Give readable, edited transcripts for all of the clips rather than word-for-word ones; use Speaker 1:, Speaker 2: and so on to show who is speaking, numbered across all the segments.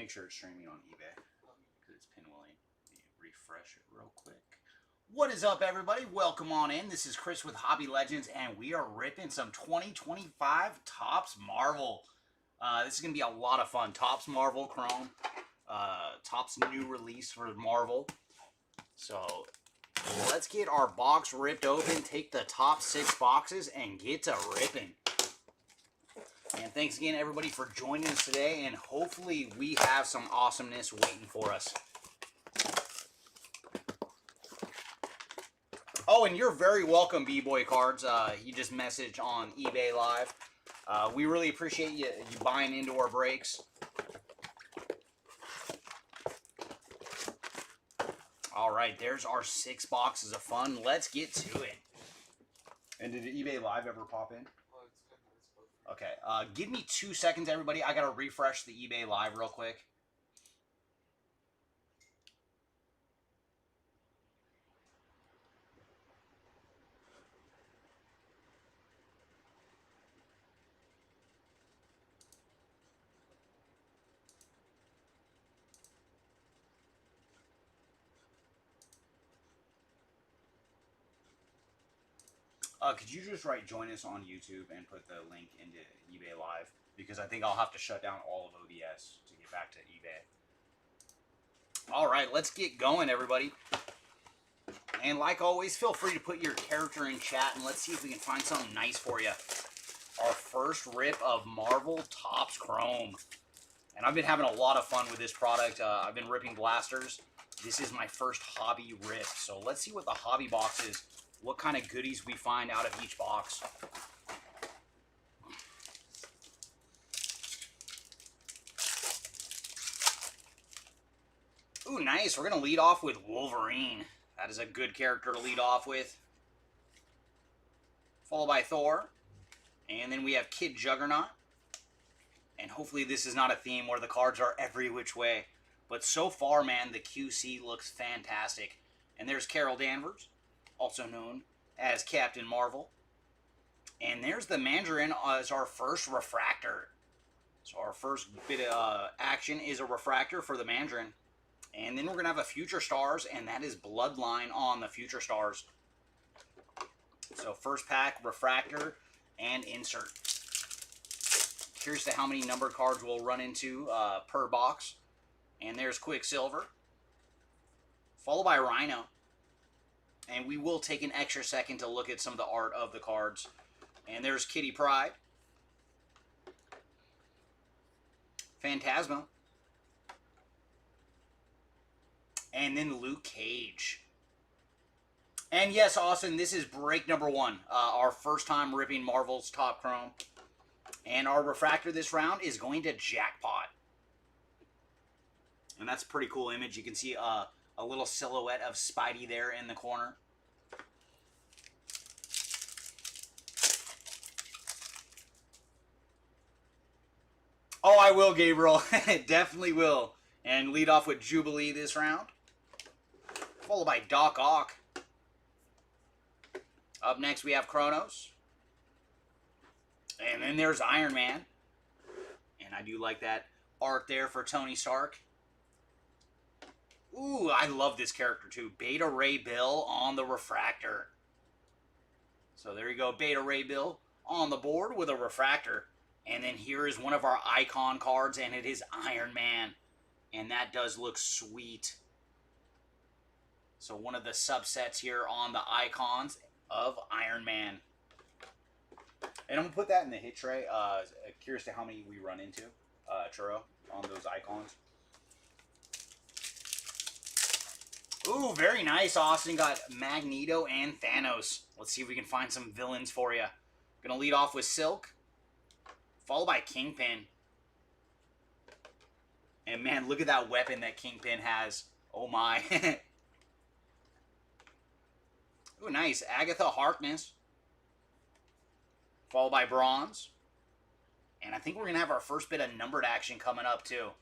Speaker 1: make sure it's streaming on eBay because it's pinwheeling. Refresh it real quick. What is up, everybody? Welcome on in. This is Chris with Hobby Legends, and we are ripping some 2025 Topps Marvel. This is going to be a lot of fun. Topps Marvel Chrome. Topps new release for Marvel. So let's get our box ripped open, take the top 6 boxes, and get to ripping. And thanks again, everybody, for joining us today, and hopefully we have some awesomeness waiting for us. Oh, and you're very welcome, B-Boy Cards. You just messaged on eBay Live. We really appreciate you buying into our breaks. All right, there's our 6 boxes of fun. Let's get to it. And did eBay Live ever pop in? Okay, give me 2 seconds, everybody. I gotta refresh the eBay Live real quick. Could you just join us on YouTube and put the link into eBay Live? Because I think I'll have to shut down all of OBS to get back to eBay. All right, let's get going, everybody. And like always, feel free to put your character in chat, and let's see if we can find something nice for you. Our first rip of Marvel Topps Chrome. And I've been having a lot of fun with this product. I've been ripping blasters. This is my first hobby rip. So let's see what the hobby box is. What kind of goodies we find out of each box. Ooh, nice. We're going to lead off with Wolverine. That is a good character to lead off with. Followed by Thor. And then we have Kid Juggernaut. And hopefully this is not a theme where the cards are every which way. But so far, man, the QC looks fantastic. And there's Carol Danvers, also known as Captain Marvel. And there's the Mandarin as our first refractor. So our first bit of action is a refractor for the Mandarin. And then we're going to have a Future Stars, and that is Bloodline on the Future Stars. So first pack, refractor, and insert. Curious to how many number cards we'll run into per box. And there's Quicksilver. Followed by Rhino. And we will take an extra second to look at some of the art of the cards. And there's Kitty Pryde. Phantasma. And then Luke Cage. And yes, Austin, this is break number 1. Our first time ripping Marvel's Top Chrome. And our refractor this round is going to Jackpot. And that's a pretty cool image. You can see a little silhouette of Spidey there in the corner. Oh, I will, Gabriel. Definitely will. And lead off with Jubilee this round. Followed by Doc Ock. Up next we have Kronos. And then there's Iron Man. And I do like that art there for Tony Stark. Ooh, I love this character too. Beta Ray Bill on the refractor. So there you go, Beta Ray Bill on the board with a refractor. And then here is one of our icon cards, and it is Iron Man. And that does look sweet. So one of the subsets here on the icons of Iron Man. And I'm going to put that in the hit tray. Curious to how many we run into, Churro, on those icons. Ooh, very nice, Austin. Got Magneto and Thanos. Let's see if we can find some villains for you. Gonna lead off with Silk. Followed by Kingpin. And man, look at that weapon that Kingpin has. Oh my. Ooh, nice. Agatha Harkness. Followed by Bronze. And I think we're going to have our first bit of numbered action coming up too.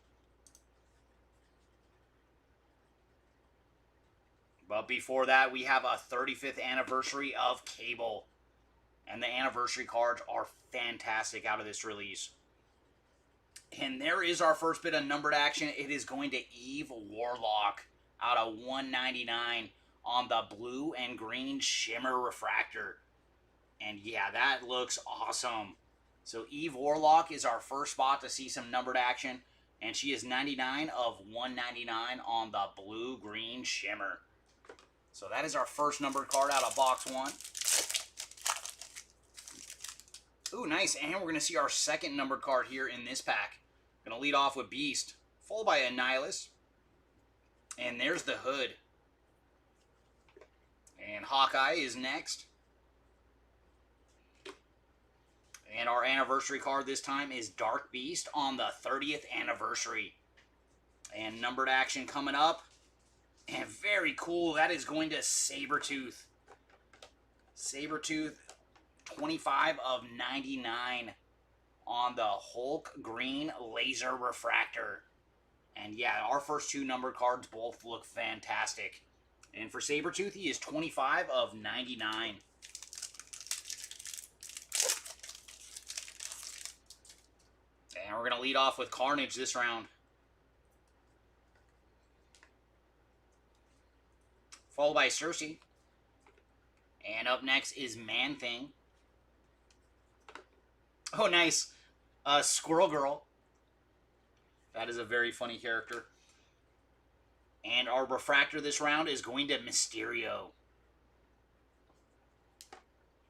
Speaker 1: But before that, we have a 35th anniversary of Cable. And the anniversary cards are fantastic out of this release. And there is our first bit of numbered action. It is going to Eve Warlock out of 199 on the blue and green shimmer refractor. And yeah, that looks awesome. So Eve Warlock is our first spot to see some numbered action. And she is 99 of 199 on the blue green shimmer. So that is our first numbered card out of box 1. Ooh, nice. And we're going to see our second numbered card here in this pack. Going to lead off with Beast, followed by Annihilus. And there's the Hood. And Hawkeye is next. And our anniversary card this time is Dark Beast on the 30th anniversary. And numbered action coming up. And very cool, that is going to Sabretooth. Sabretooth, 25 of 99 on the Hulk Green Laser Refractor. And yeah, our first two numbered cards both look fantastic. And for Sabretooth, he is 25 of 99. And we're going to lead off with Carnage this round. Followed by Cersei. And up next is Man-Thing. Oh, nice. Squirrel Girl. That is a very funny character. And our refractor this round is going to Mysterio.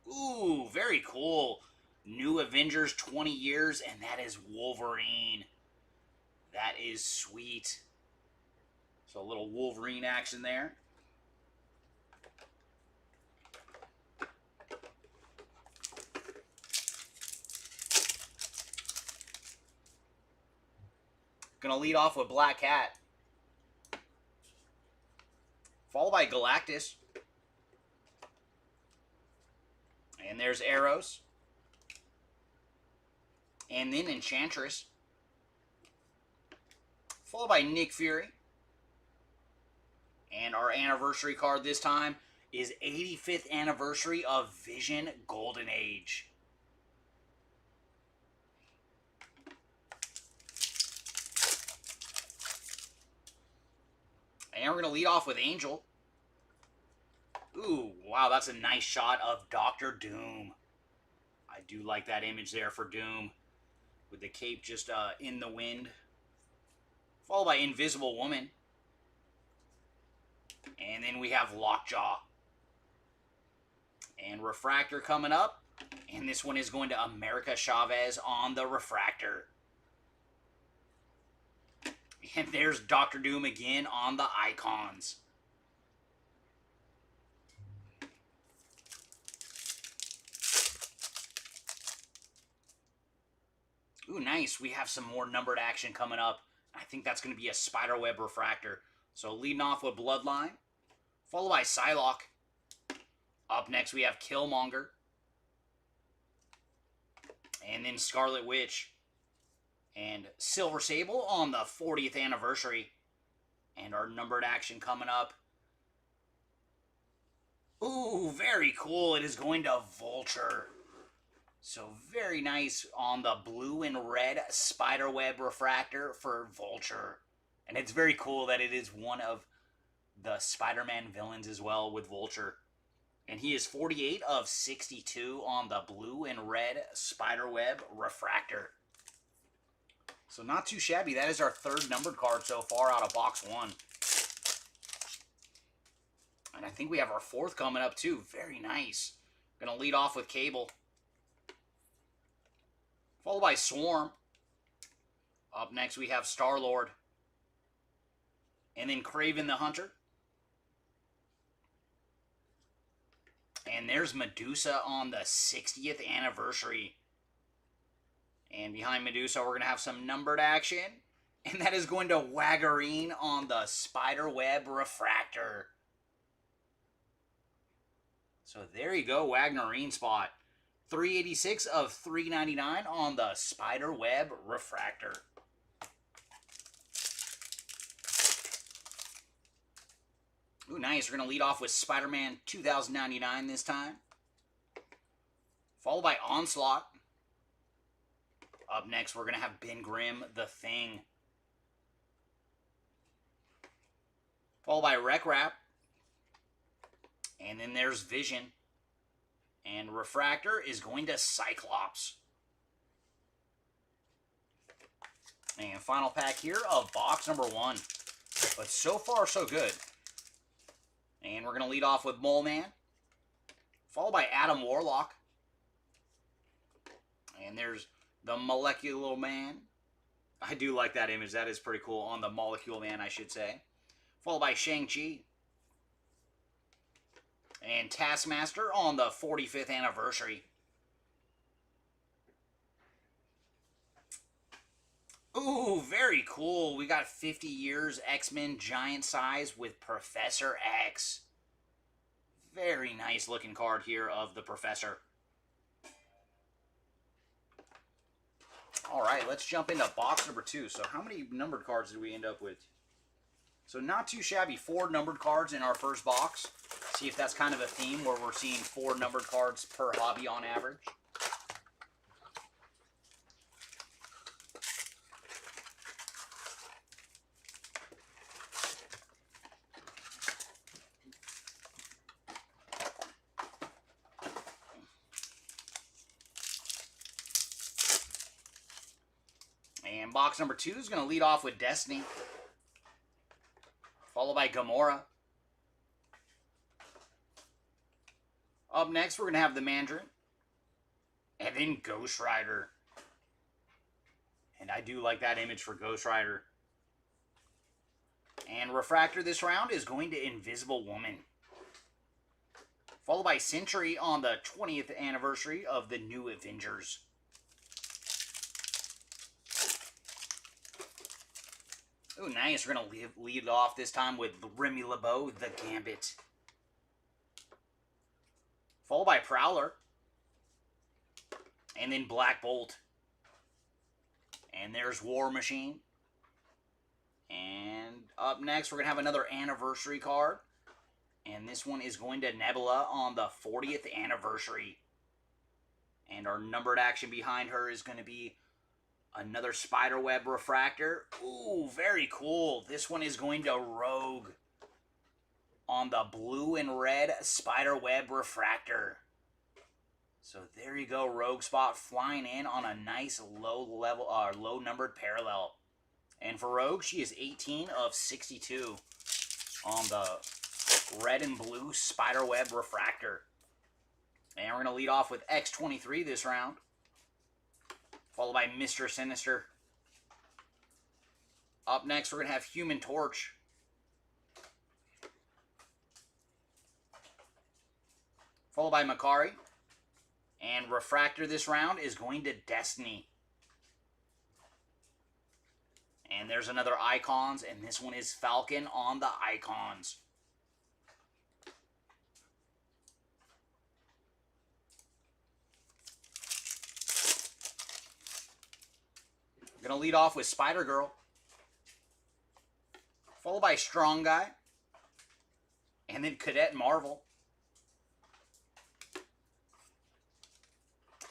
Speaker 1: Ooh, very cool. New Avengers 20 years, and that is Wolverine. That is sweet. So a little Wolverine action there. Gonna lead off with Black Cat. Followed by Galactus. And there's Eros. And then Enchantress. Followed by Nick Fury. And our anniversary card this time is 85th anniversary of Vision Golden Age. And we're going to lead off with Angel. Ooh, wow, that's a nice shot of Dr. Doom. I do like that image there for Doom. With the cape just in the wind. Followed by Invisible Woman. And then we have Lockjaw. And Refractor coming up. And this one is going to America Chavez on the Refractor. And there's Dr. Doom again on the Icons. Ooh, nice. We have some more numbered action coming up. I think that's going to be a Spiderweb Refractor. So leading off with Bloodline. Followed by Psylocke. Up next we have Killmonger. And then Scarlet Witch. And Silver Sable on the 40th anniversary. And our numbered action coming up. Ooh, very cool. It is going to Vulture. So very nice on the blue and red Spiderweb Refractor for Vulture. And it's very cool that it is one of the Spider-Man villains as well with Vulture. And he is 48 of 62 on the blue and red Spiderweb Refractor. So not too shabby. That is our third numbered card so far out of box 1. And I think we have our fourth coming up too. Very nice. Gonna lead off with Cable. Followed by Swarm. Up next we have Star-Lord. And then Kraven the Hunter. And there's Medusa on the 60th anniversary. And behind Medusa, we're going to have some numbered action. And that is going to Waggerine on the Spiderweb Refractor. So there you go, Wagnerine spot. 386 of 399 on the Spiderweb Refractor. Ooh, nice. We're going to lead off with Spider-Man 2099 this time. Followed by Onslaught. Up next, we're going to have Ben Grimm, The Thing. Followed by Rec Rap. And then there's Vision. And Refractor is going to Cyclops. And final pack here of box number 1. But so far, so good. And we're going to lead off with Mole Man. Followed by Adam Warlock. And there's the Molecular Man. I do like that image. That is pretty cool. On the Molecule Man, I should say. Followed by Shang-Chi. And Taskmaster on the 45th anniversary. Ooh, very cool. We got 50 years X-Men giant size with Professor X. Very nice looking card here of the Professor. All right, let's jump into box number 2. So how many numbered cards did we end up with? So not too shabby. 4 numbered cards in our first box. See if that's kind of a theme where we're seeing 4 numbered cards per hobby on average. And box number 2 is going to lead off with Destiny. Followed by Gamora. Up next, we're going to have the Mandarin. And then Ghost Rider. And I do like that image for Ghost Rider. And Refractor this round is going to Invisible Woman. Followed by Sentry on the 20th anniversary of the New Avengers. Oh, nice. We're going to lead off this time with Remy LeBeau, the Gambit. Followed by Prowler. And then Black Bolt. And there's War Machine. And up next, we're going to have another anniversary card. And this one is going to Nebula on the 40th anniversary. And our numbered action behind her is going to be another Spiderweb Refractor. Ooh, very cool. This one is going to Rogue on the blue and red Spiderweb Refractor. So there you go, Rogue Spot flying in on a nice low numbered parallel. And for Rogue, she is 18 of 62 on the red and blue Spiderweb Refractor. And we're going to lead off with X-23 this round. Followed by Mr. Sinister. Up next, we're going to have Human Torch. Followed by Makari. And Refractor this round is going to Destiny. And there's another Icons, and this one is Falcon on the Icons. I'm going to lead off with Spider-Girl. Followed by Strong Guy. And then Cadet Marvel.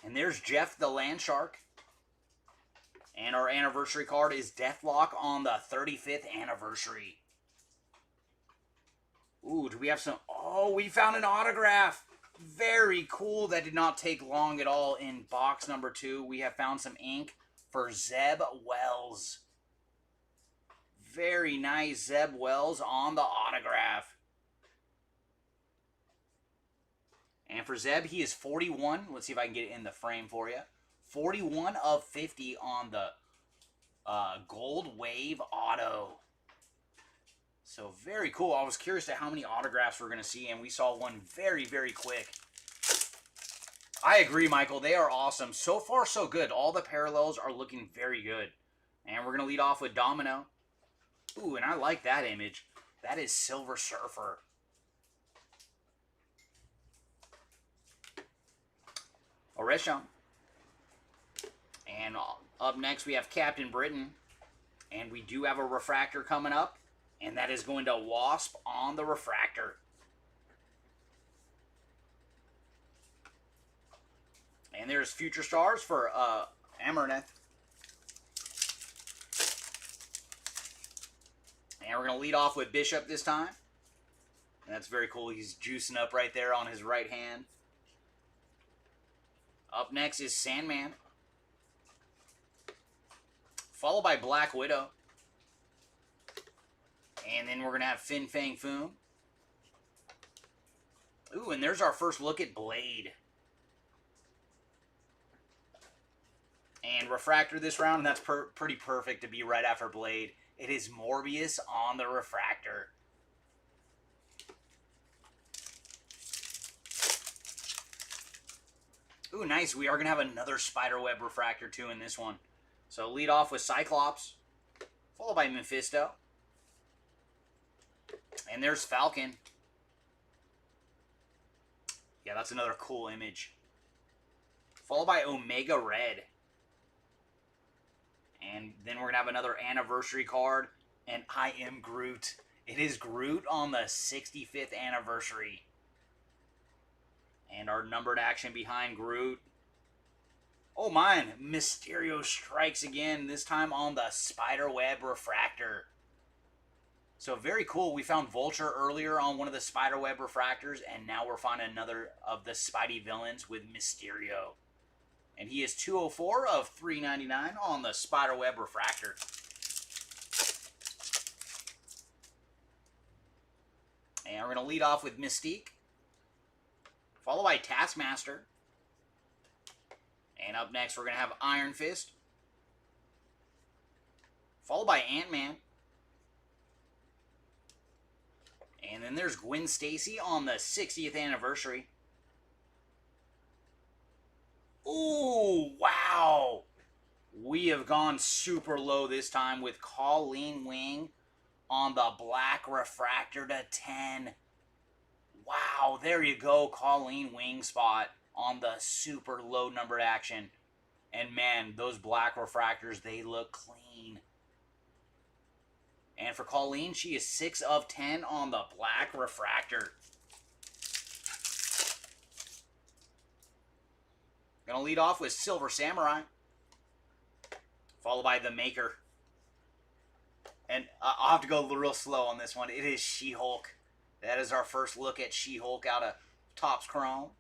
Speaker 1: And there's Jeff the Land Shark. And our anniversary card is Deathlock on the 35th anniversary. Ooh, do we have some... Oh, we found an autograph. Very cool. That did not take long at all. In box number 2, we have found some ink for Zeb Wells. Very nice. Zeb Wells on the autograph. And for Zeb, he is 41. Let's see if I can get it in the frame for you. 41 of 50 on the Gold Wave Auto. So very cool. I was curious to how many autographs we're going to see, and we saw one very, very quick. I agree, Michael. They are awesome. So far, so good. All the parallels are looking very good. And we're going to lead off with Domino. Ooh, and I like that image. That is Silver Surfer. Oreshon. And up next, we have Captain Britain. And we do have a Refractor coming up. And that is going to Wasp on the Refractor. And there's Future Stars for Amarneth. And we're going to lead off with Bishop this time. And that's very cool. He's juicing up right there on his right hand. Up next is Sandman. Followed by Black Widow. And then we're going to have Fin Fang Foom. Ooh, and there's our first look at Blade. And Refractor this round, and that's pretty perfect to be right after Blade. It is Morbius on the Refractor. Ooh, nice. We are going to have another Spiderweb Refractor, too, in this one. So lead off with Cyclops, followed by Mephisto. And there's Falcon. Yeah, that's another cool image. Followed by Omega Red. And then we're going to have another anniversary card. And I am Groot. It is Groot on the 65th anniversary. And our numbered action behind Groot. Oh, mine. Mysterio strikes again. This time on the Spiderweb Refractor. So very cool. We found Vulture earlier on one of the Spiderweb Refractors. And now we're finding another of the Spidey villains with Mysterio. And he is 204 of $3.99 on the Spiderweb Refractor. And we're going to lead off with Mystique. Followed by Taskmaster. And up next, we're going to have Iron Fist. Followed by Ant-Man. And then there's Gwen Stacy on the 60th anniversary. Ooh, wow. We have gone super low this time with Colleen Wing on the Black Refractor to 10. Wow, there you go, Colleen Wing spot on the super low numbered action. And man, those Black Refractors, they look clean. And for Colleen, she is 6 of 10 on the Black Refractor. Gonna lead off with Silver Samurai. Followed by The Maker. And I'll have to go real slow on this one. It is She-Hulk. That is our first look at She-Hulk out of Topps Chrome.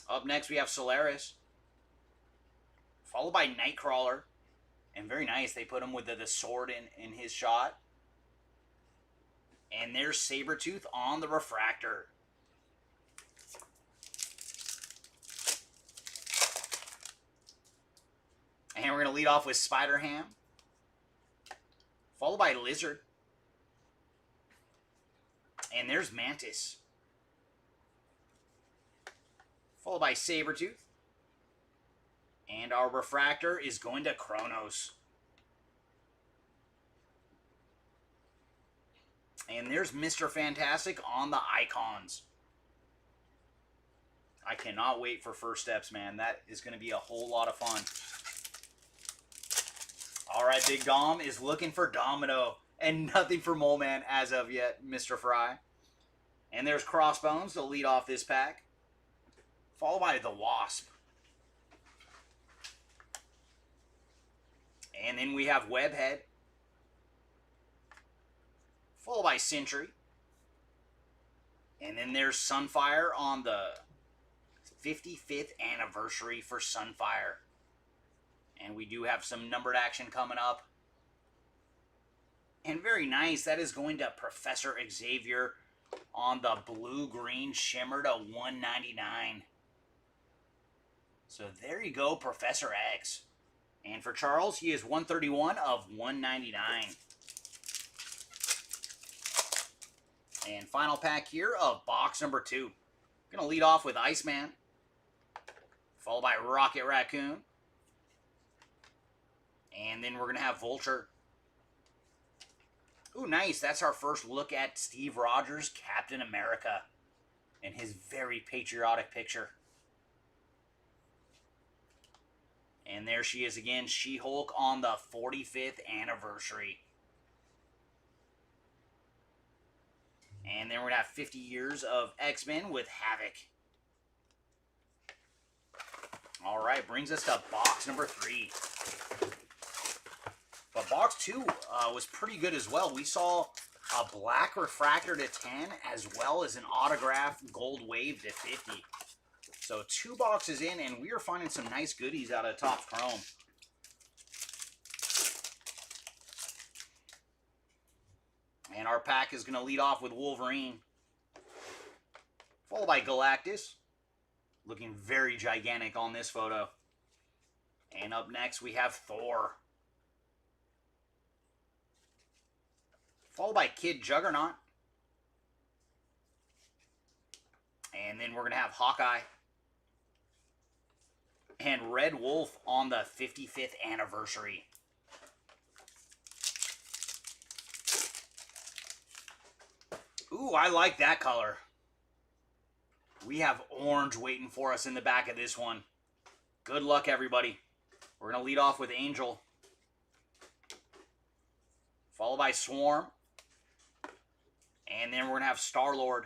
Speaker 1: Up next, we have Solaris. Followed by Nightcrawler. And very nice. They put him with the sword in his shot. And there's Sabretooth on the Refractor. And we're going to lead off with Spider-Ham. Followed by Lizard. And there's Mantis. Followed by Sabretooth. And our Refractor is going to Kronos. And there's Mr. Fantastic on the Icons. I cannot wait for First Steps, man. That is going to be a whole lot of fun. Alright, Big Dom is looking for Domino. And nothing for Mole Man as of yet, Mr. Fry. And there's Crossbones to lead off this pack. Followed by the Wasp. And then we have Webhead. Followed by Sentry. And then there's Sunfire on the 55th anniversary for Sunfire. And we do have some numbered action coming up. And very nice. That is going to Professor Xavier on the blue-green shimmer to $1.99. So there you go, Professor X. And for Charles, he is 131 of $1.99. And final pack here of box number 2. Going to lead off with Iceman. Followed by Rocket Raccoon. And then we're going to have Vulture. Ooh, nice. That's our first look at Steve Rogers, Captain America. And his very patriotic picture. And there she is again, She-Hulk on the 45th anniversary. And then we're going to have 50 years of X-Men with Havoc. All right, brings us to box number 3. box 2 was pretty good as well. We saw a black refractor to 10 as well as an autograph gold wave to 50. So 2 boxes in, and we are finding some nice goodies out of Topps Chrome. And our pack is going to lead off with Wolverine, followed by Galactus, looking very gigantic on this photo. And up next we have Thor, followed by Kid Juggernaut. And then we're going to have Hawkeye and Red Wolf on the 55th anniversary. Ooh, I like that color. We have orange waiting for us in the back of this one. Good luck, everybody. We're going to lead off with Angel, followed by Swarm, and then we're going to have Star-Lord,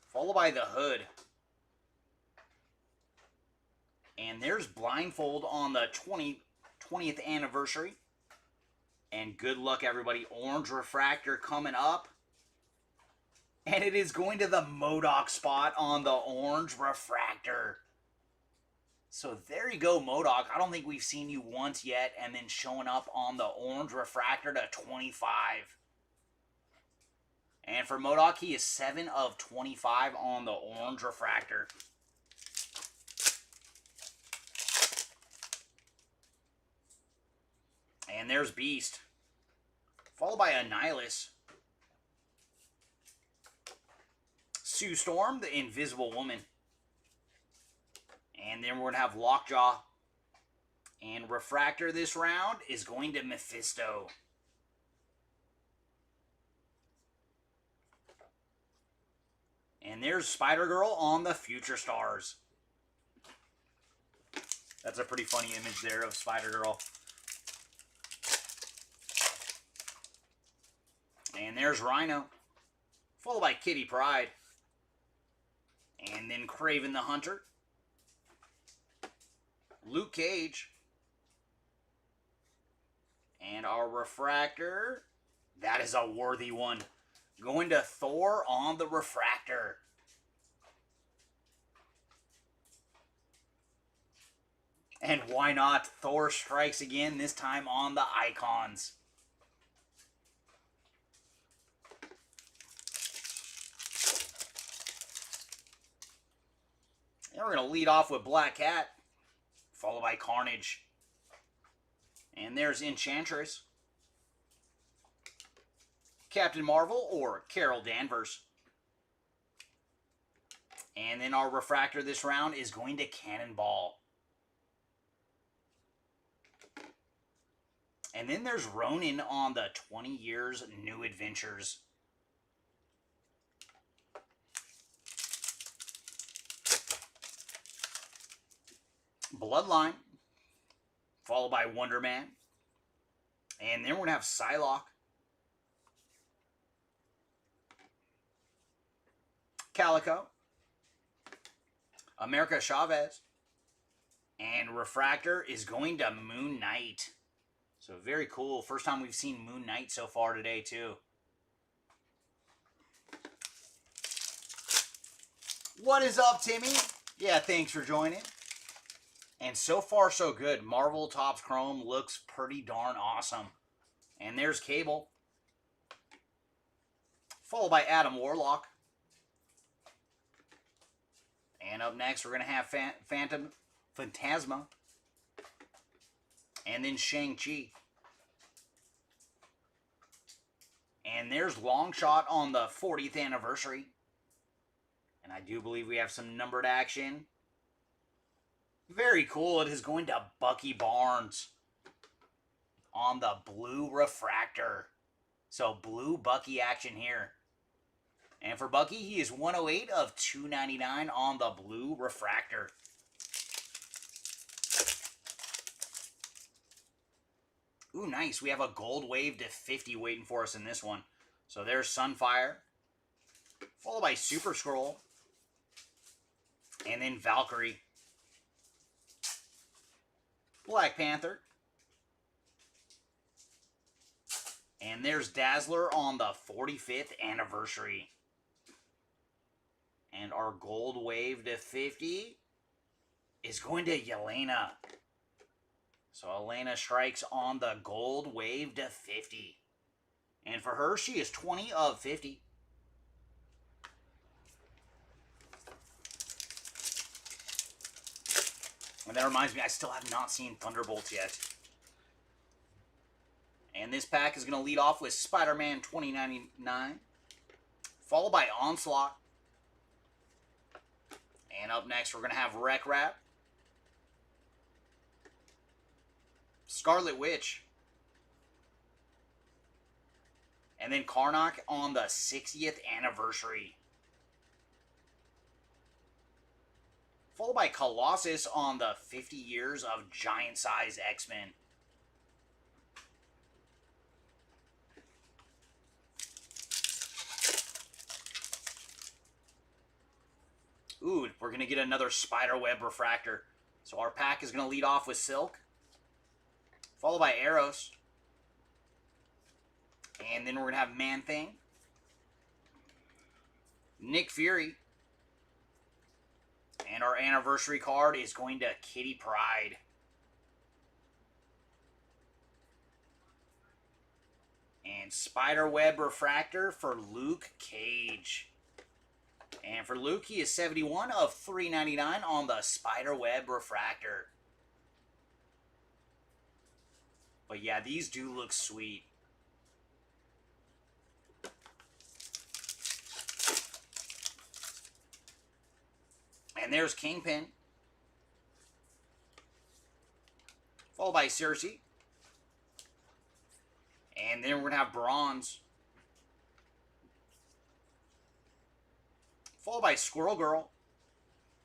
Speaker 1: followed by the Hood. And there's Blindfold on the 20th anniversary. And good luck, everybody. Orange refractor coming up. And it is going to the MODOK spot on the orange refractor. So there you go, MODOK. I don't think we've seen you once yet, and then showing up on the orange refractor to 25. And for MODOK, he is 7 of 25 on the orange refractor. And there's Beast, followed by Annihilus, Sue Storm, the Invisible Woman, and then we're going to have Lockjaw. And refractor this round is going to Mephisto. And there's Spider-Girl on the Future Stars. That's a pretty funny image there of Spider-Girl. And there's Rhino, followed by Kitty Pryde. And then Kraven the Hunter, Luke Cage, and our refractor, that is a worthy one, going to Thor on the refractor. And why not? Thor strikes again, this time on the icons. And we're going to lead off with Black Cat, followed by Carnage. And there's Enchantress, Captain Marvel, or Carol Danvers. And then our refractor this round is going to Cannonball. And then there's Ronin on the 20 Years New Adventures. Bloodline, followed by Wonder Man. And then we're going to have Psylocke, Calico, America Chavez, and refractor is going to Moon Knight. So very cool. First time we've seen Moon Knight so far today, too. What is up, Timmy? Yeah, thanks for joining. And so far, so good. Marvel Topps Chrome looks pretty darn awesome. And there's Cable, followed by Adam Warlock. And up next, we're going to have Phantasma. And then Shang-Chi. And there's Longshot on the 40th anniversary. And I do believe we have some numbered action. Very cool. It is going to Bucky Barnes on the blue refractor. So blue Bucky action here. And for Bucky, he is 108 of 299 on the blue refractor. Ooh, nice. We have a gold wave to 50 waiting for us in this one. So there's Sunfire, followed by Super Skrull, and then Valkyrie. Black Panther, And there's Dazzler on the 45th anniversary. And our gold wave to 50 is going to Yelena. So Elena strikes on the gold wave to 50. And for her, she is 20 of 50. And that reminds me, I still have not seen Thunderbolts yet. And this pack is going to lead off with Spider-Man 2099, followed by Onslaught. And up next, we're going to have Wreck Rat, Scarlet Witch, and then Karnak on the 60th anniversary. Followed by Colossus on the 50 years of giant-size X-Men. Ooh, we're going to get another Spiderweb Refractor. So our pack is going to lead off with Silk, followed by Eros. And then we're going to have Man-Thing, Nick Fury, and our anniversary card is going to Kitty Pryde. And Spiderweb Refractor for Luke Cage. And for Luke, he is 71 of 399 on the Spiderweb Refractor. But yeah, these do look sweet. And there's Kingpin, followed by Cersei. And then we're going to have Bronze, followed by Squirrel Girl.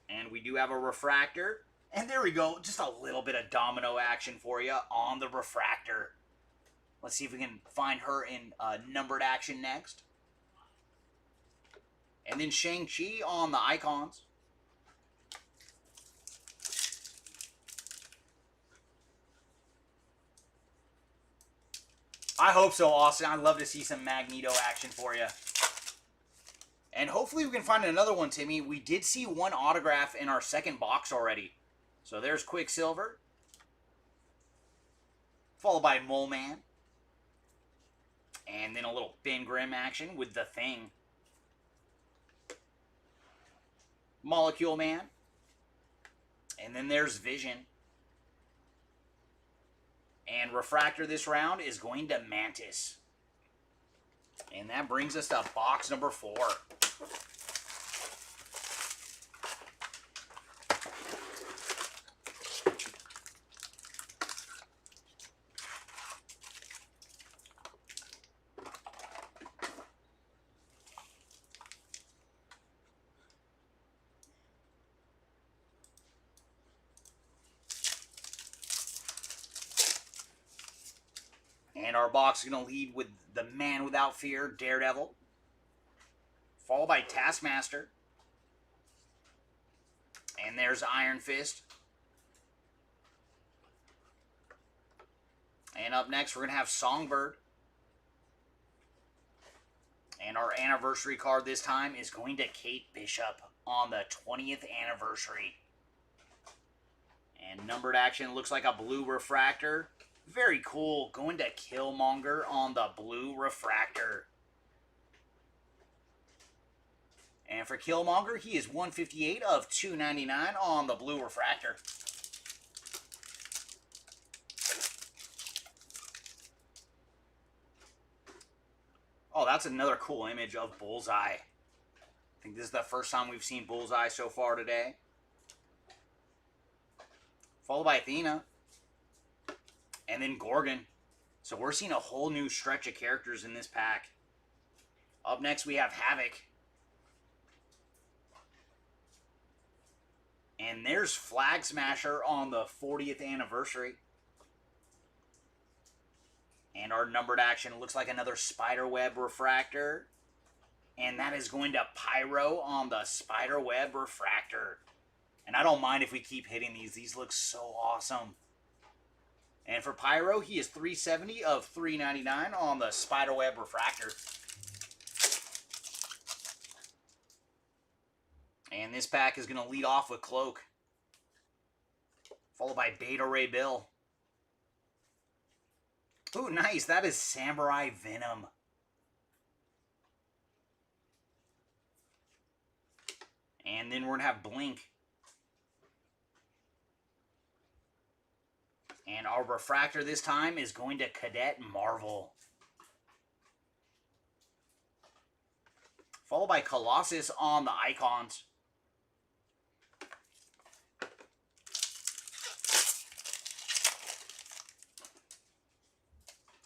Speaker 1: And we do have a Refractor. And there we go, just a little bit of domino action for you on the Refractor. Let's see if we can find her in numbered action next. And then Shang-Chi on the Icons. I hope so, Austin. I'd love to see some Magneto action for you. And hopefully we can find another one, Timmy. We did see one autograph in our second box already. So there's Quicksilver, followed by Mole Man. And then a little Ben Grimm action with The Thing. Molecule Man. And then there's Vision. And Refractor this round is going to Mantis. And that brings us to box number 4. And our box is going to lead with the Man Without Fear, Daredevil, followed by Taskmaster. And there's Iron Fist. And up next, we're going to have Songbird. And our anniversary card this time is going to Kate Bishop on the 20th anniversary. And numbered action looks like a blue Refractor. Very cool. Going to Killmonger on the blue Refractor. And for Killmonger, he is 158 of 299 on the blue Refractor. Oh, that's another cool image of Bullseye. I think this is the first time we've seen Bullseye so far today. Followed by Athena. And then Gorgon. So we're seeing a whole new stretch of characters in this pack. Up next we have Havoc. And there's Flag Smasher on the 40th anniversary. And our numbered action looks like another Spiderweb Refractor. And that is going to Pyro on the Spiderweb Refractor. And I don't mind if we keep hitting these. These look so awesome. And for Pyro, he is 370 of 399 on the Spiderweb Refractor. And this pack is going to lead off with Cloak, followed by Beta Ray Bill. Ooh, nice. That is Samurai Venom. And then we're going to have Blink. And our Refractor this time is going to Cadet Marvel, followed by Colossus on the Icons.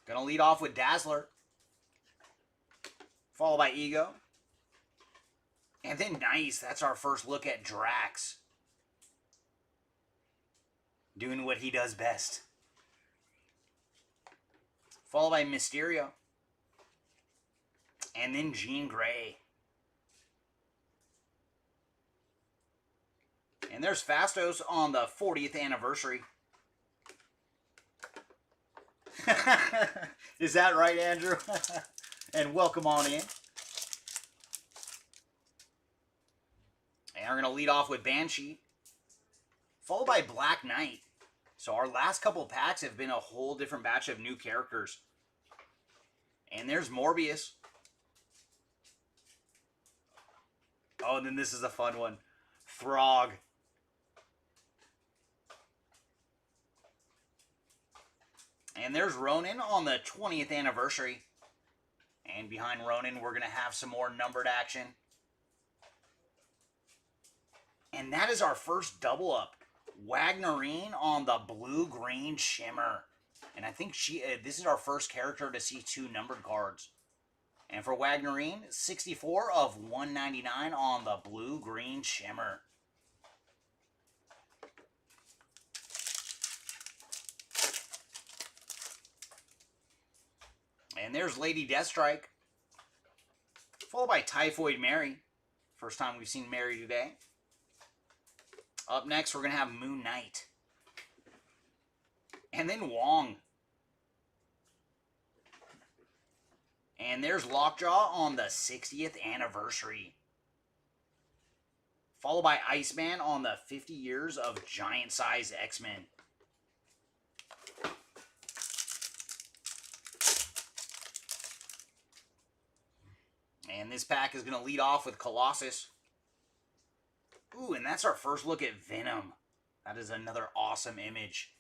Speaker 1: Gonna lead off with Dazzler, followed by Ego. And then nice, that's our first look at Drax, doing what he does best. Followed by Mysterio. And then Jean Grey. And there's Fastos on the 40th anniversary. Is that right, Andrew? And welcome on in. And we're going to lead off with Banshee, followed by Black Knight. So our last couple packs have been a whole different batch of new characters. And there's Morbius. Oh, and then this is a fun one. Throg. And there's Ronin on the 20th anniversary. And behind Ronin, we're going to have some more numbered action. And that is our first double up. Wagnerine on the blue-green shimmer. And I think this is our first character to see 2 numbered cards. And for Wagnerine, 64 of 199 on the blue-green shimmer. And there's Lady Deathstrike, followed by Typhoid Mary. First time we've seen Mary today. Up next, we're going to have Moon Knight. And then Wong. And there's Lockjaw on the 60th anniversary, followed by Iceman on the 50 years of Giant Size X-Men. And this pack is going to lead off with Colossus. Ooh, and that's our first look at Venom. That is another awesome image.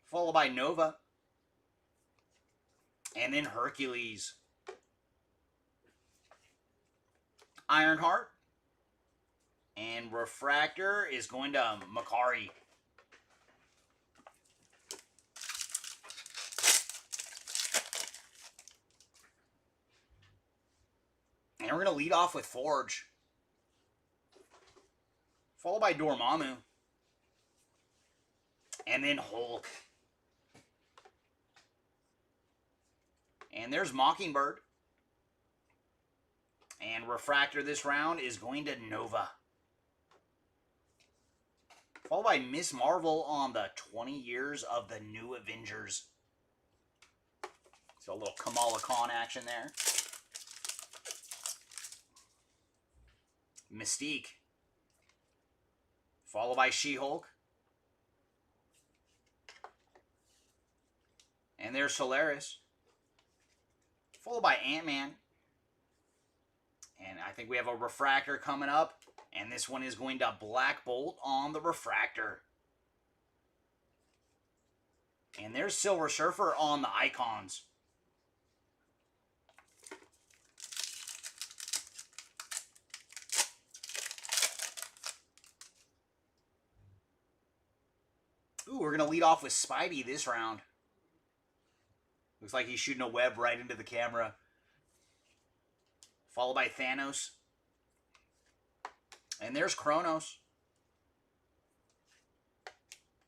Speaker 1: Followed by Nova. And then Hercules. Ironheart. And Refractor is going to Makari. And we're going to lead off with Forge, followed by Dormammu, and then Hulk. And there's Mockingbird. And Refractor this round is going to Nova, followed by Miss Marvel on the 20 years of the New Avengers. So a little Kamala Khan action there. Mystique, followed by She-Hulk. And there's Solaris, followed by Ant-Man. And I think we have a Refractor coming up. And this one is going to Black Bolt on the Refractor. And there's Silver Surfer on the Icons. Ooh, we're going to lead off with Spidey this round. Looks like he's shooting a web right into the camera. Followed by Thanos. And there's Kronos.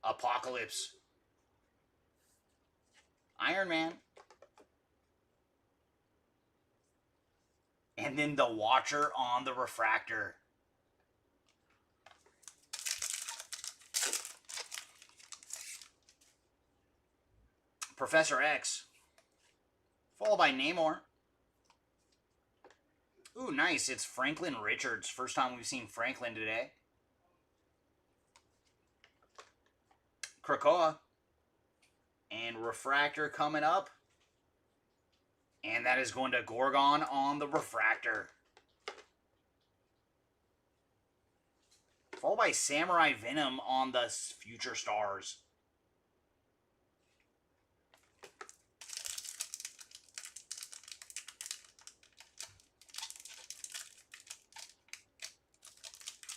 Speaker 1: Apocalypse. Iron Man. And then the Watcher on the Refractor. Professor X. Followed by Namor. Ooh, nice. It's Franklin Richards. First time we've seen Franklin today. Krakoa. And Refractor coming up. And that is going to Gorgon on the Refractor. Followed by Samurai Venom on the Future Stars.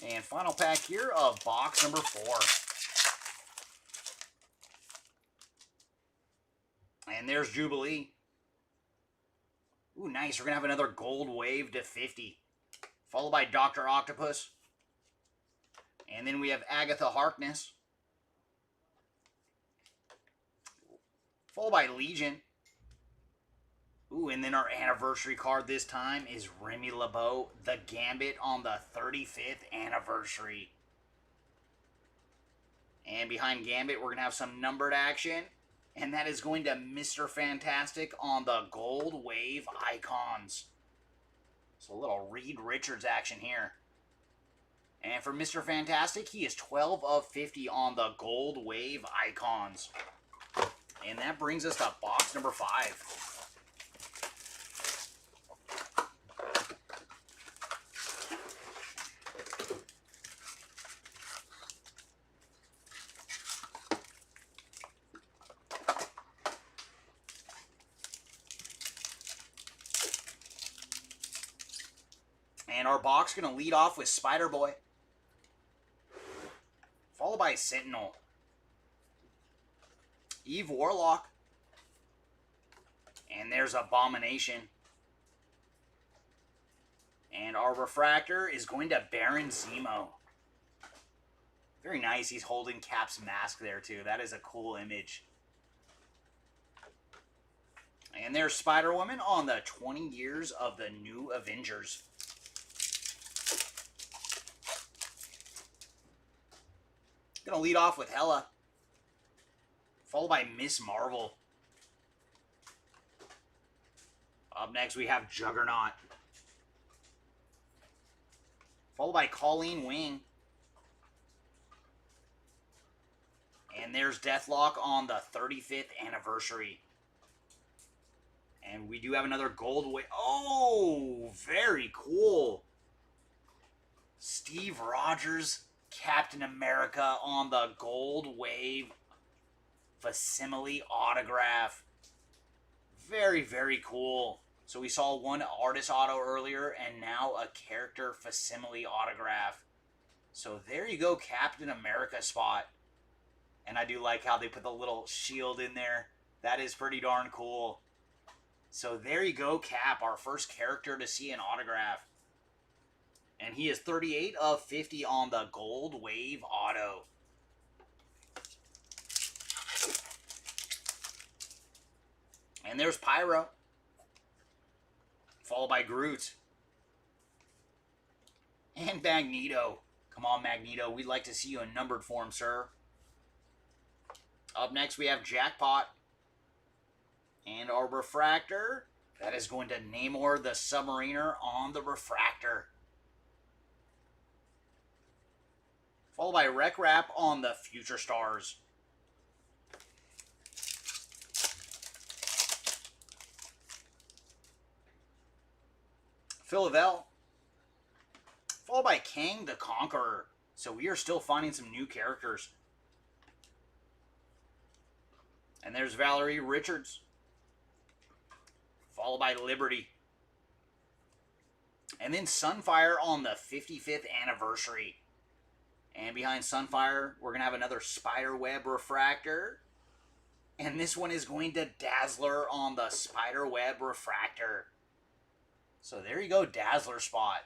Speaker 1: And final pack here of box number 4. And there's Jubilee. Ooh, nice. We're going to have another Gold Wave to 50. Followed by Dr. Octopus. And then we have Agatha Harkness. Followed by Legion. Ooh, and then our anniversary card this time is Remy LeBeau, the Gambit on the 35th anniversary. And behind Gambit, we're going to have some numbered action. And that is going to Mr. Fantastic on the Gold Wave Icons. So a little Reed Richards action here. And for Mr. Fantastic, he is 12 of 50 on the Gold Wave Icons. And that brings us to box number 5. And our box going to lead off with Spider-Boy. Followed by Sentinel. Eve Warlock. And there's Abomination. And our Refractor is going to Baron Zemo. Very nice. He's holding Cap's mask there too. That is a cool image. And there's Spider-Woman on the 20 years of the New Avengers. Going to lead off with Hela. Followed by Miss Marvel. Up next we have Juggernaut. Followed by Colleen Wing. And there's Deathlock on the 35th anniversary. And we do have another Gold Wave. Oh, very cool. Steve Rogers, Captain America on the Gold Wave facsimile autograph. Very, very cool. So we saw one artist auto earlier and now a character facsimile autograph. So there you go, Captain America spot. And I do like how they put the little shield in there. That is pretty darn cool. So there you go, Cap, our first character to see an autograph. And he is 38 of 50 on the Gold Wave auto. And there's Pyro. Followed by Groot. And Magneto. Come on, Magneto. We'd like to see you in numbered form, sir. Up next, we have Jackpot. And our Refractor. That is going to Namor the Submariner on the Refractor. Followed by Wreck Wrap on the Future Stars. Philavel. Followed by Kang the Conqueror. So we are still finding some new characters. And there's Valerie Richards. Followed by Liberty. And then Sunfire on the 55th anniversary. And behind Sunfire, we're going to have another Spiderweb Refractor. And this one is going to Dazzler on the Spiderweb Refractor. So there you go, Dazzler spot.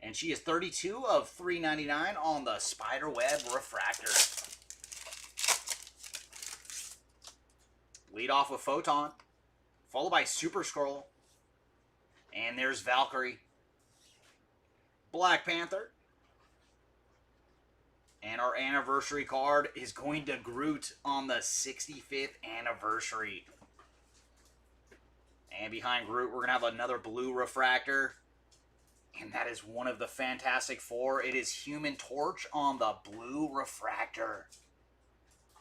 Speaker 1: And she is 32 of 399 on the Spiderweb Refractor. Lead off with Photon. Followed by Super Skrull. And there's Valkyrie. Black Panther. And our anniversary card is going to Groot on the 65th anniversary. And behind Groot, we're going to have another blue refractor. And that is one of the Fantastic Four. It is Human Torch on the blue refractor.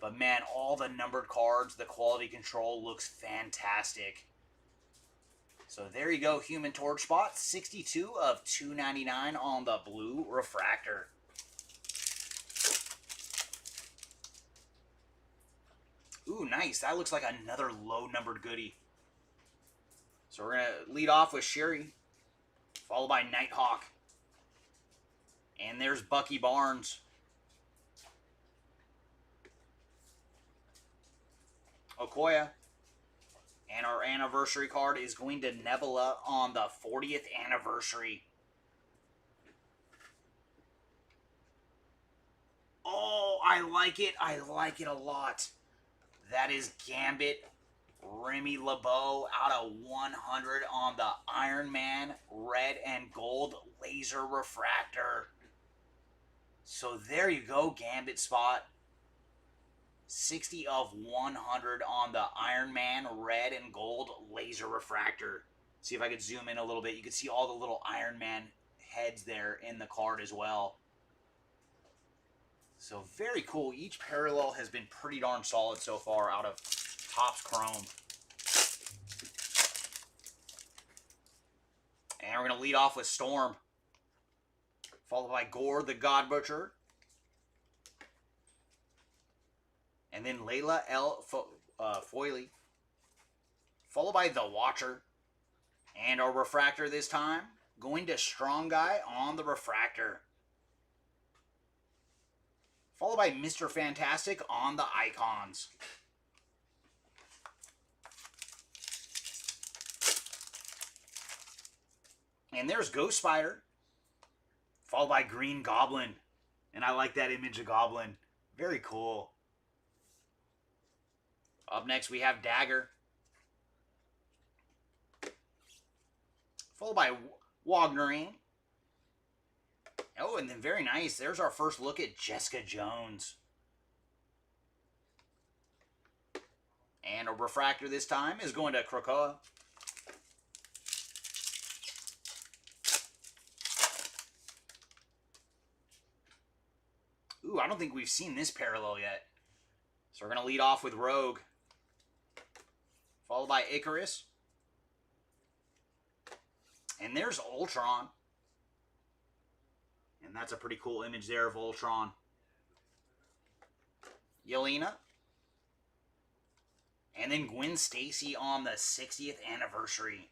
Speaker 1: But man, all the numbered cards, the quality control looks fantastic. So there you go, Human Torch spot. 62 of 299 on the blue refractor. Ooh, nice. That looks like another low-numbered goodie. So we're going to lead off with Sherry, followed by Nighthawk. And there's Bucky Barnes. Okoye. And our anniversary card is going to Nebula on the 40th anniversary. Oh, I like it. I like it a lot. That is Gambit, Remy LeBeau out of 100 on the Iron Man red and gold laser refractor. So there you go, Gambit spot. 60 of 100 on the Iron Man red and gold laser refractor. See if I could zoom in a little bit. You can see all the little Iron Man heads there in the card as well. So very cool. Each parallel has been pretty darn solid so far out of Topps Chrome. And we're going to lead off with Storm, followed by Gore the God Butcher, and then Layla L. Foyley, followed by The Watcher, and our refractor this time going to Strong Guy on the refractor, followed by Mr. Fantastic on the icons. And there's Ghost Spider, followed by Green Goblin. And I like that image of Goblin. Very cool. Up next, we have Dagger, followed by Wagnerine. Oh, and then very nice. There's our first look at Jessica Jones. And a refractor this time is going to Krakoa. Ooh, I don't think we've seen this parallel yet. So we're going to lead off with Rogue, followed by Icarus. And there's Ultron. And that's a pretty cool image there of Ultron. Yelena. And then Gwen Stacy on the 60th anniversary.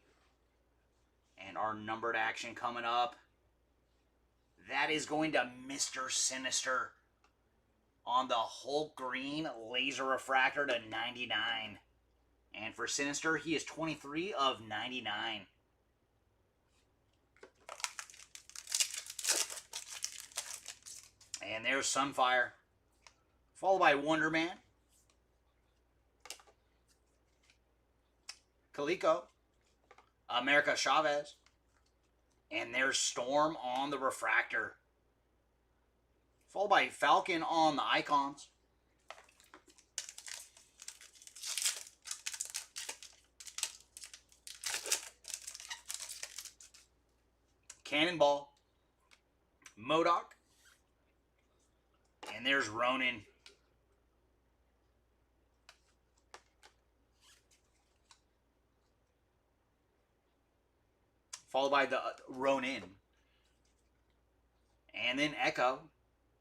Speaker 1: And our numbered action coming up. That is going to Mr. Sinister on the Hulk Green laser refractor to 99. And for Sinister, he is 23 of 99. And there's Sunfire, followed by Wonder Man, Calico, America Chavez, and there's Storm on the refractor, followed by Falcon on the icons. Cannonball, MODOK, and there's Ronin. Followed by the Ronin. And then Echo.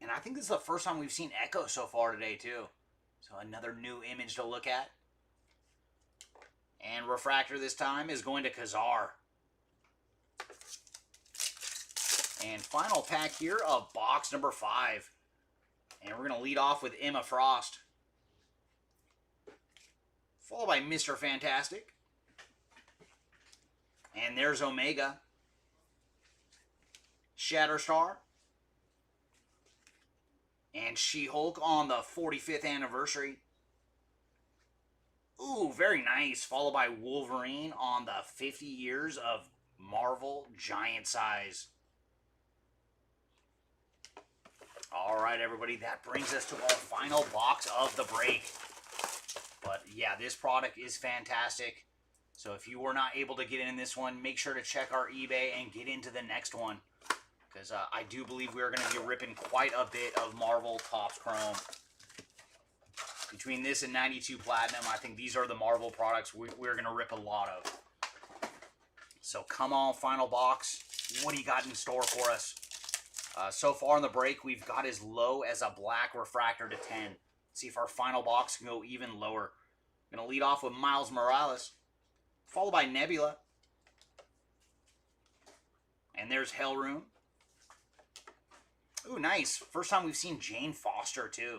Speaker 1: And I think this is the first time we've seen Echo so far today, too. So another new image to look at. And refractor this time is going to Kazar. And final pack here of box number 5. And we're going to lead off with Emma Frost, followed by Mr. Fantastic. And there's Omega, Shatterstar, and She-Hulk on the 45th anniversary. Ooh, very nice. Followed by Wolverine on the 50 years of Marvel Giant Size. All right, everybody, that brings us to our final box of the break. But yeah, this product is fantastic. So if you were not able to get in this one, make sure to check our eBay and get into the next one. Because I do believe we're going to be ripping quite a bit of Marvel Topps Chrome. Between this and 92 Platinum, I think these are the Marvel products we're going to rip a lot of. So come on, final box. What do you got in store for us? So far in the break, we've got as low as a black refractor to 10. Let's see if our final box can go even lower. I'm going to lead off with Miles Morales, followed by Nebula. And there's Hellroom. Ooh, nice. First time we've seen Jane Foster, too.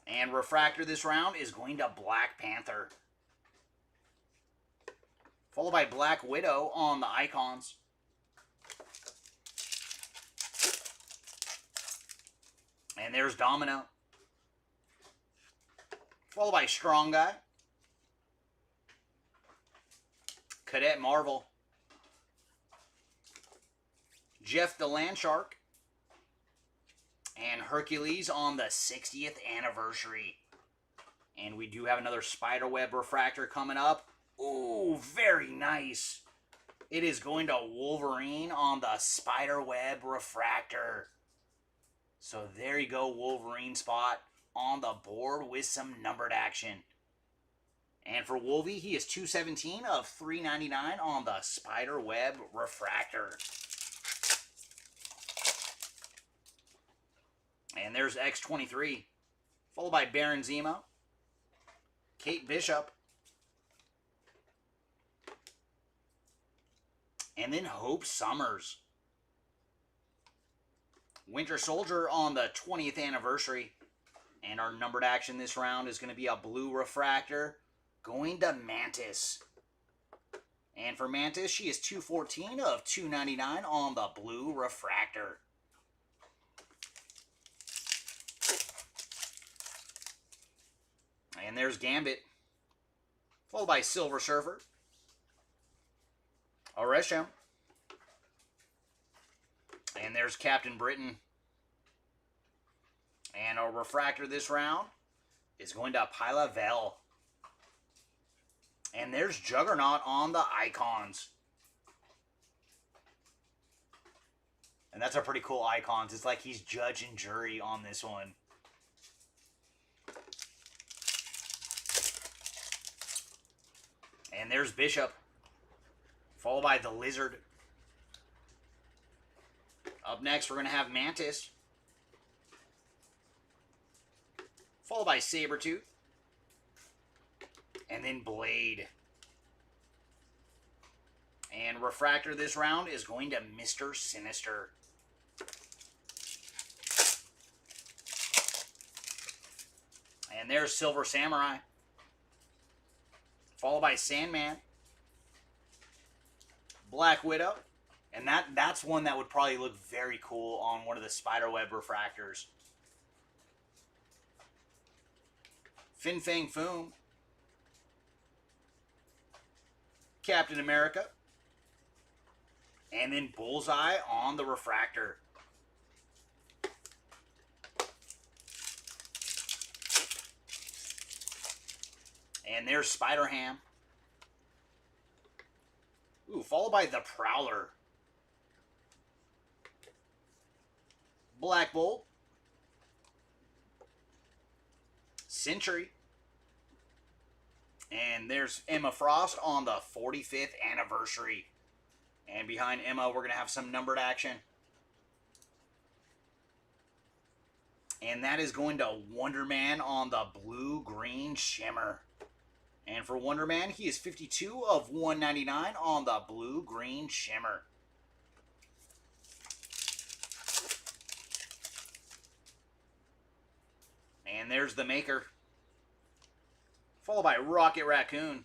Speaker 1: And refractor this round is going to Black Panther. Followed by Black Widow on the icons. And there's Domino. Followed by Strong Guy. Cadet Marvel. Jeff the Landshark. And Hercules on the 60th anniversary. And we do have another Spiderweb refractor coming up. Ooh, very nice. It is going to Wolverine on the Spiderweb refractor. So there you go, Wolverine spot on the board with some numbered action. And for Wolvie, he is 217 of 399 on the Spiderweb refractor. And there's X-23, followed by Baron Zemo, Kate Bishop, and then Hope Summers. Winter Soldier on the 20th anniversary. And our numbered action this round is going to be a blue refractor going to Mantis. And for Mantis, she is 214 of 299 on the blue refractor. And there's Gambit, followed by Silver Surfer, Arishem, and there's Captain Britain. And our refractor this round is going to Pila Vel. And there's Juggernaut on the icons. And that's a pretty cool icons. It's like he's judge and jury on this one. And there's Bishop, followed by the Lizard. Up next, we're going to have Mantis, followed by Sabretooth, and then Blade. And refractor this round is going to Mr. Sinister. And there's Silver Samurai, followed by Sandman, Black Widow, and that's one that would probably look very cool on one of the Spiderweb refractors. Fin Fang Foom, Captain America, and then Bullseye on the refractor. And there's Spider-Ham. Ooh, followed by the Prowler. Black Bolt. Sentry. And there's Emma Frost on the 45th anniversary. And behind Emma, we're going to have some numbered action. And that is going to Wonder Man on the blue-green shimmer. And for Wonder Man, he is 52 of 199 on the blue-green shimmer. And there's the Maker, followed by Rocket Raccoon,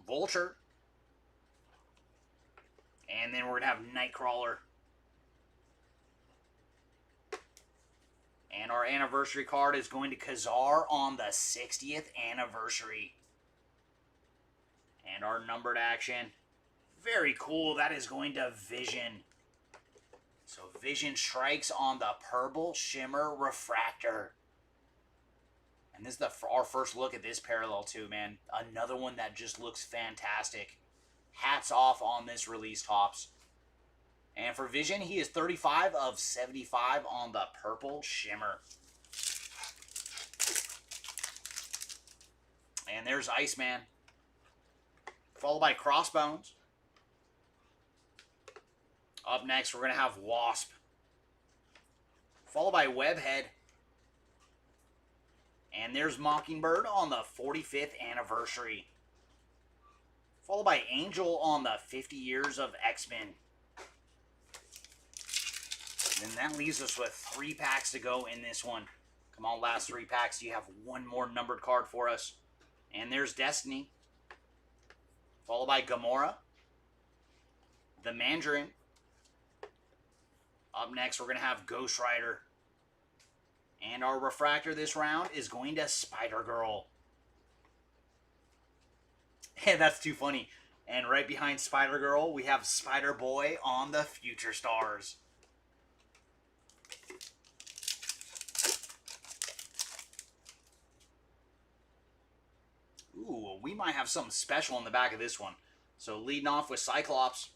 Speaker 1: Vulture, and then we're going to have Nightcrawler. And our anniversary card is going to Kazar on the 60th anniversary. And our numbered action, Very cool. That is going to Vision. So Vision strikes on the Purple Shimmer Refractor. And this is our first look at this parallel too, man. Another one that just looks fantastic. Hats off on this release, Topps. And for Vision, he is 35 of 75 on the Purple Shimmer. And there's Iceman. Followed by Crossbones. Up next, we're going to have Wasp. Followed by Webhead. And there's Mockingbird on the 45th anniversary. Followed by Angel on the 50 years of X-Men. And that leaves us with 3 packs to go in this one. Come on, last 3 packs. You have one more numbered card for us. And there's Destiny. Followed by Gamora. The Mandarin. Up next, we're going to have Ghost Rider. And our refractor this round is going to Spider-Girl. And that's too funny. And right behind Spider-Girl, we have Spider-Boy on the Future Stars. Ooh, we might have something special in the back of this one. So leading off with Cyclops.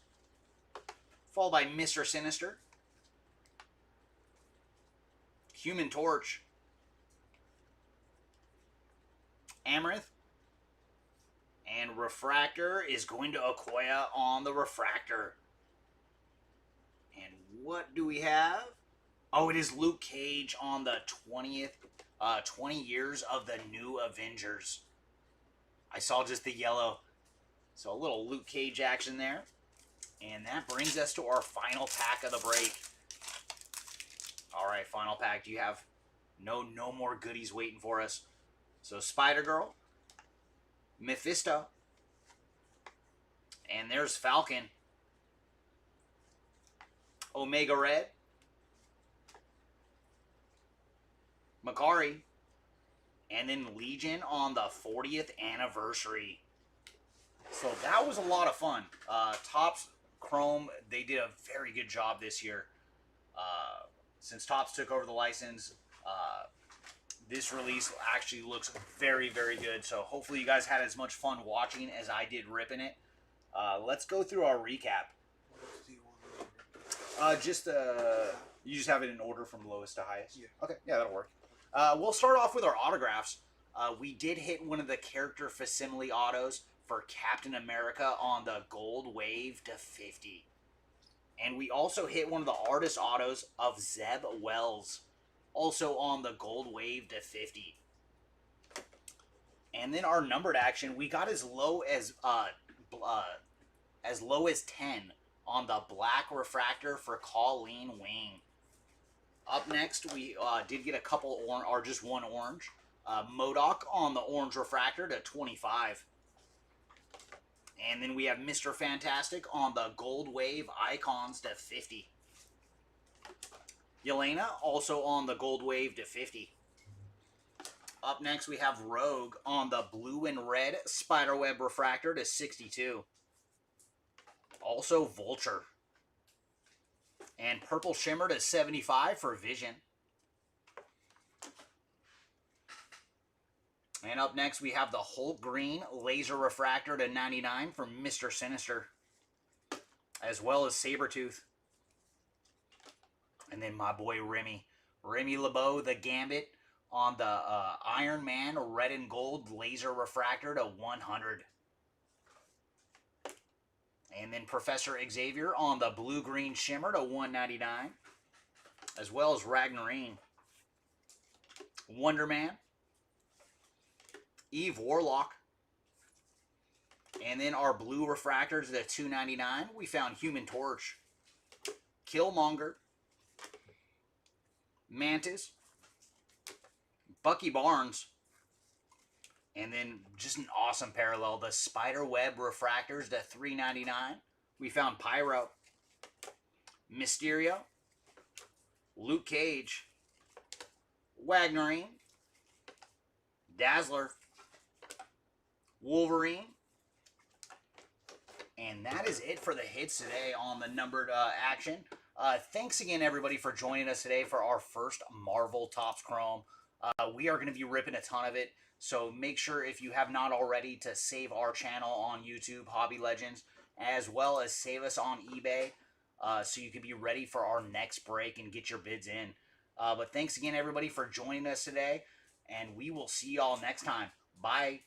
Speaker 1: Followed by Mr. Sinister. Human Torch. Amarith. And Refractor is going to Okoye on the Refractor. And what do we have? Oh, it is Luke Cage on the 20 years of the New Avengers. I saw just the yellow. So a little Luke Cage action there. And that brings us to our final pack of the break. Alright, final pack. Do you have no more goodies waiting for us? So Spider-Girl. Mephisto. And there's Falcon. Omega Red. Makari. And then Legion on the 40th anniversary. So that was a lot of fun. Topps Chrome, they did a very good job this year. Since Topps took over the license, this release actually looks very, very good. So hopefully you guys had as much fun watching as I did ripping it. Let's go through our recap. You just have it in order from lowest to highest? Yeah. Okay, yeah, that'll work. We'll start off with our autographs. We did hit one of the character facsimile autos for Captain America on the Gold Wave to 50. And we also hit one of the artist autos of Zeb Wells, also on the Gold Wave to 50. And then our numbered action, we got as low as 10 on the Black Refractor for Colleen Wing. Up next, we did get a couple or just one orange. MODOK on the Orange Refractor to 25. And then we have Mr. Fantastic on the Gold Wave Icons to 50. Yelena also on the Gold Wave to 50. Up next, we have Rogue on the Blue and Red Spiderweb Refractor to 62. Also Vulture. And Purple Shimmer to 75 for Vision. And up next, we have the Hulk Green Laser Refractor to 99 from Mr. Sinister. As well as Sabretooth. And then my boy Remy. Remy LeBeau, the Gambit on the Iron Man Red and Gold Laser Refractor to 100. And then Professor Xavier on the Blue-Green Shimmer to 199. As well as Ragnarine. Wonder Man. Eve Warlock. And then our blue refractors at $2.99. We found Human Torch. Killmonger. Mantis. Bucky Barnes. And then just an awesome parallel. The Spiderweb refractors at $3.99. We found Pyro. Mysterio. Luke Cage. Wagnarine. Dazzler. Wolverine. And that is it for the hits today on the numbered action. Thanks again, everybody, for joining us today for our first Marvel Topps Chrome. We are going to be ripping a ton of it, so make sure, if you have not already, to save our channel on YouTube, Hobby Legends, as well as save us on eBay, so you can be ready for our next break and get your bids in. But thanks again, everybody, for joining us today, and we will see y'all next time. Bye.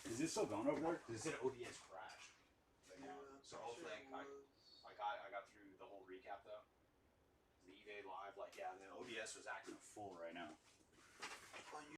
Speaker 1: Is this still going over there? Because it said OBS crashed.
Speaker 2: Yeah,
Speaker 1: So hopefully I got through the whole recap though. The eBay live, like, yeah, the OBS was acting a fool right now.